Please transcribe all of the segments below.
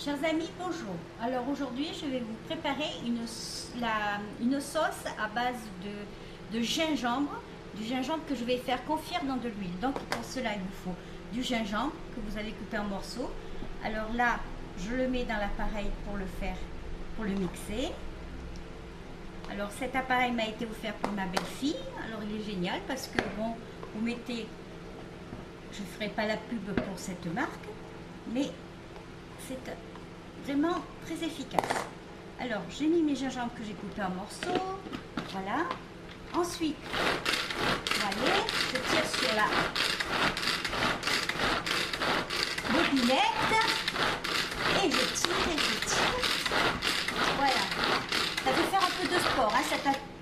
Chers amis, bonjour. Alors aujourd'hui, je vais vous préparer une sauce à base de gingembre, du gingembre que je vais faire confire dans de l'huile. Donc pour cela, il vous faut du gingembre que vous allez couper en morceaux. Alors là, je le mets dans l'appareil pour le mixer. Alors cet appareil m'a été offert pour ma belle-fille. Alors il est génial parce que bon, vous mettez, je ne ferai pas la pub pour cette marque, mais c'est vraiment très efficace. Alors j'ai mis mes gingembre que j'ai coupé en morceaux, voilà. Ensuite, vous voyez, je tire sur la bobinette et je tire, voilà. Ça peut faire un peu de sport, hein.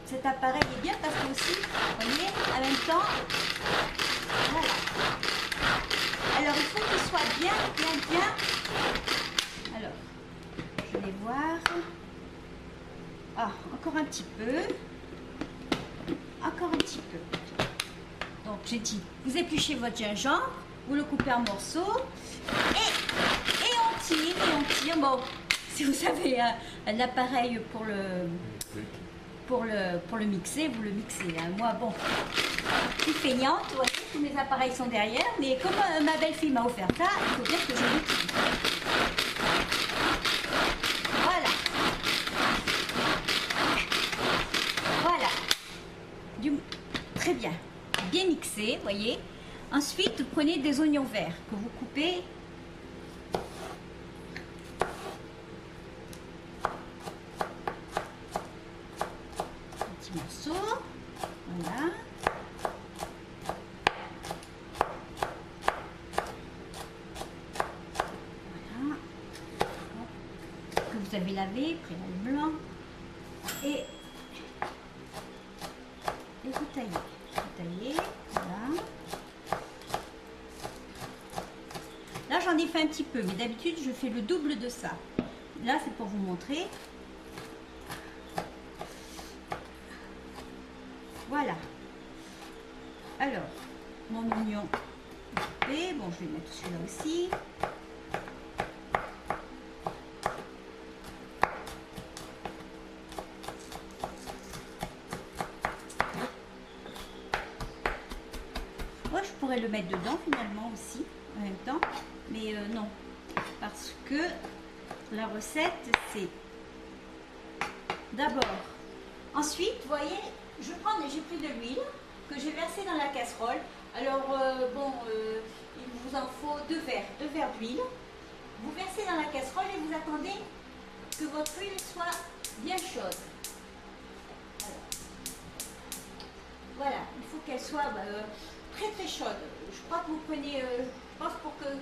Cet appareil est bien parce que aussi, vous voyez, en même temps, voilà. Alors il faut qu'il soit bien. Alors, je vais voir. Ah, encore un petit peu. Encore un petit peu. Donc j'ai dit, vous épluchez votre gingembre, vous le coupez en morceaux et on tire. Bon, si vous avez un appareil pour le mixer, vous le mixez. Hein. Moi, bon, je suis feignante, vous voyez, tous mes appareils sont derrière, mais comme ma belle-fille m'a offert ça, il faut bien que je l'utilise. Voilà. Très bien. Bien mixé, vous voyez. Ensuite, vous prenez des oignons verts que vous coupez. Morceaux, voilà. Voilà. Que vous avez lavé, pris le blanc et vous taillez, voilà. Là j'en ai fait un petit peu, mais d'habitude je fais le double de ça. Là c'est pour vous montrer. Voilà. Alors, mon oignon coupé. Bon, je vais mettre celui-là aussi. Moi, je pourrais le mettre dedans finalement aussi, en même temps. Mais non, parce que la recette, c'est d'abord. Ensuite, vous voyez, j'ai pris de l'huile que j'ai versée dans la casserole. Alors, il vous en faut deux verres d'huile. Vous versez dans la casserole et vous attendez que votre huile soit bien chaude. Voilà, il faut qu'elle soit très chaude. Je crois que vous prenez, je pense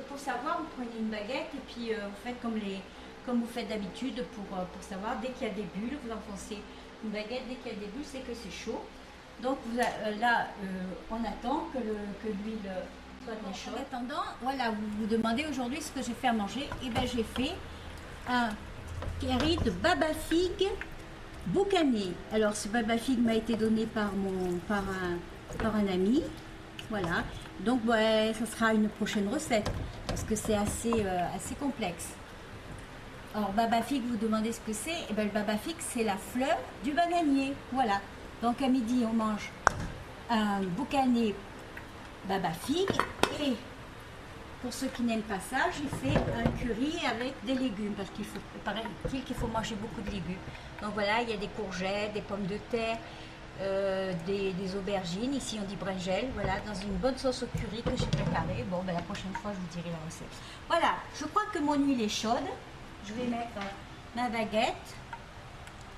pour savoir, vous prenez une baguette et puis vous faites comme vous faites d'habitude pour savoir. Dès qu'il y a des bulles, vous enfoncez une baguette, dès qu'il y a des bulles, c'est que c'est chaud. Donc là, on attend que l'huile soit bien chaude. En attendant, voilà, vous vous demandez aujourd'hui ce que j'ai fait à manger. Et bien j'ai fait un curry de baba figue boucané. Alors ce baba figue m'a été donné par un ami. Voilà. Donc ça sera une prochaine recette parce que c'est assez complexe. Alors, baba figue, vous demandez ce que c'est? Et bien, le baba figue, c'est la fleur du bananier. Voilà. Donc, à midi, on mange un boucané baba figue. Et pour ceux qui n'aiment pas ça, j'ai fait un curry avec des légumes. Parce qu'il faut préparer qu'il faut manger beaucoup de légumes. Donc, voilà, il y a des courgettes, des pommes de terre, des aubergines. Ici, on dit brinjelle. Voilà, dans une bonne sauce au curry que j'ai préparée. Bon, ben, la prochaine fois, je vous dirai la recette. Voilà, je crois que mon huile est chaude. Je vais mettre ma baguette.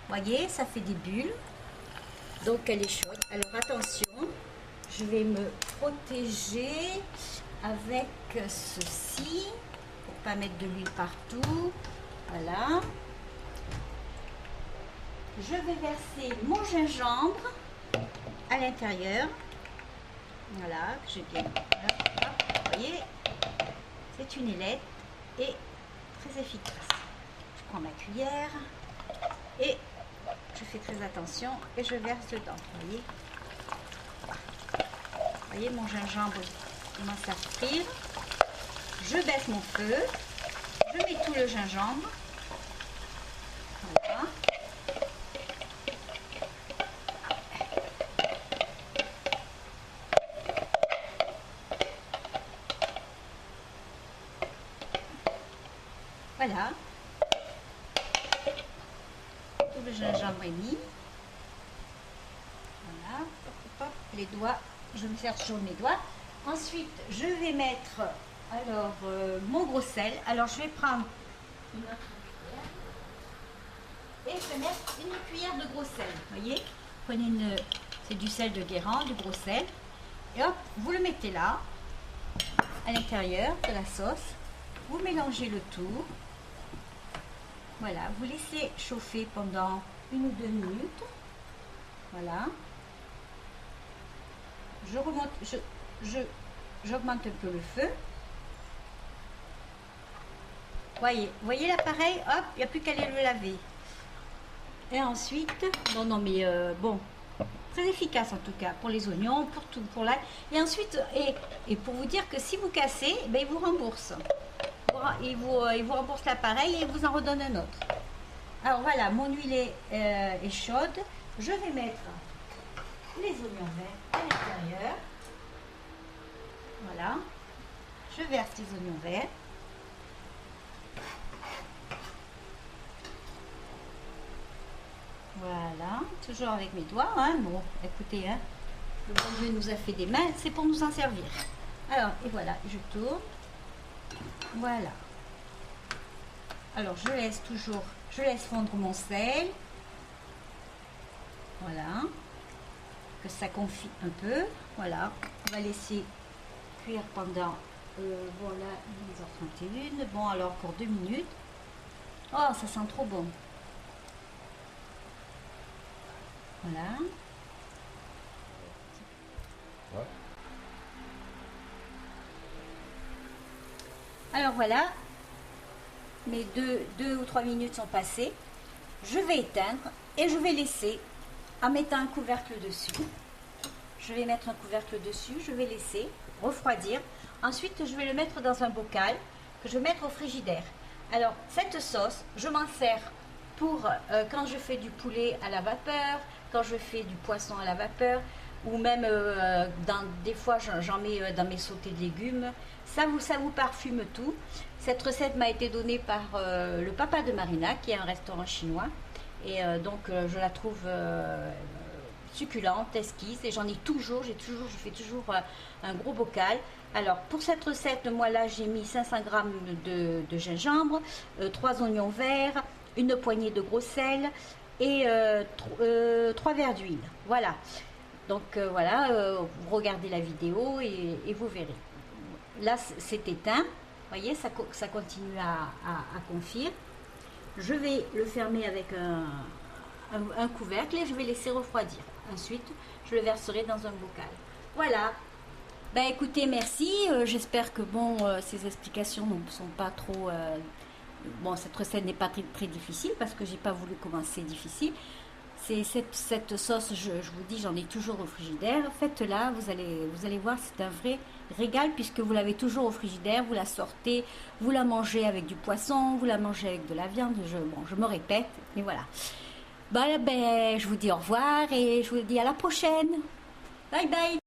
Voyez, ça fait des bulles. Donc elle est chaude. Alors attention, je vais me protéger avec ceci pour pas mettre de l'huile partout. Voilà. Je vais verser mon gingembre à l'intérieur. Voilà, que j'ai bien. Vous voyez, c'est une ailette et très efficace. Je prends ma cuillère et je fais très attention et je verse dedans. Vous voyez mon gingembre commence à frire. Je baisse mon feu. je mets tout le gingembre. Voilà. Voilà. Tout le gingembre est mis. Voilà. Hop, hop, hop. Les doigts, je vais me faire toujours mes doigts. Ensuite, je vais mettre alors mon gros sel. Alors, je vais prendre une autre cuillère et je vais mettre une cuillère de gros sel. Vous voyez, prenez une, c'est du sel de Guérande, du gros sel. Et hop, vous le mettez là, à l'intérieur de la sauce. Vous mélangez le tout. Voilà, vous laissez chauffer pendant 1 ou 2 minutes. Voilà. Je remonte, j'augmente un peu le feu. Voyez l'appareil, hop, il n'y a plus qu'à aller le laver. Et ensuite, non mais bon, très efficace en tout cas, pour les oignons, pour tout, pour l'ail. Et ensuite, et pour vous dire que si vous cassez, ben, il vous rembourse. Il vous rembourse l'appareil et il vous en redonne un autre. Alors voilà, mon huile est chaude. Je vais mettre les oignons verts à l'intérieur. Voilà. Je verse les oignons verts. Voilà, toujours avec mes doigts. Hein. Bon, écoutez, hein, le bon Dieu nous a fait des mains, c'est pour nous en servir. Alors, et voilà, je tourne. Voilà. Alors, je laisse fondre mon sel. Voilà. Que ça confie un peu. Voilà. On va laisser cuire pendant, voilà, 10h31. Bon, alors encore 2 minutes. Oh, ça sent trop bon. Voilà. Ouais. Alors voilà, mes 2 ou 3 minutes sont passées. Je vais éteindre et je vais laisser en mettant un couvercle dessus. Je vais mettre un couvercle dessus, je vais laisser refroidir. Ensuite, je vais le mettre dans un bocal que je vais mettre au frigidaire. Alors, cette sauce, je m'en sers pour quand je fais du poulet à la vapeur, quand je fais du poisson à la vapeur, ou même des fois j'en mets dans mes sautés de légumes. Ça vous parfume tout. Cette recette m'a été donnée par le papa de Marina, qui est un restaurant chinois. Et donc je la trouve succulente, exquise. Et je fais toujours un gros bocal. Alors pour cette recette, moi là j'ai mis 500 g de gingembre, 3 oignons verts, une poignée de gros sel et 3 verres d'huile. Voilà. Donc voilà, vous regardez la vidéo et vous verrez. Là, c'est éteint. Vous voyez, ça continue à confire. Je vais le fermer avec un couvercle et je vais laisser refroidir. Ensuite, je le verserai dans un bocal. Voilà. Ben écoutez, merci. J'espère que bon, ces explications ne sont pas trop... bon, cette recette n'est pas très difficile parce que j'ai pas voulu commencer difficile. C'est cette sauce, je vous dis, j'en ai toujours au frigidaire. Faites-la, vous allez voir, c'est un vrai régal puisque vous l'avez toujours au frigidaire, vous la sortez, vous la mangez avec du poisson, vous la mangez avec de la viande. Je me répète, mais voilà. Ben, je vous dis au revoir et je vous dis à la prochaine. Bye bye.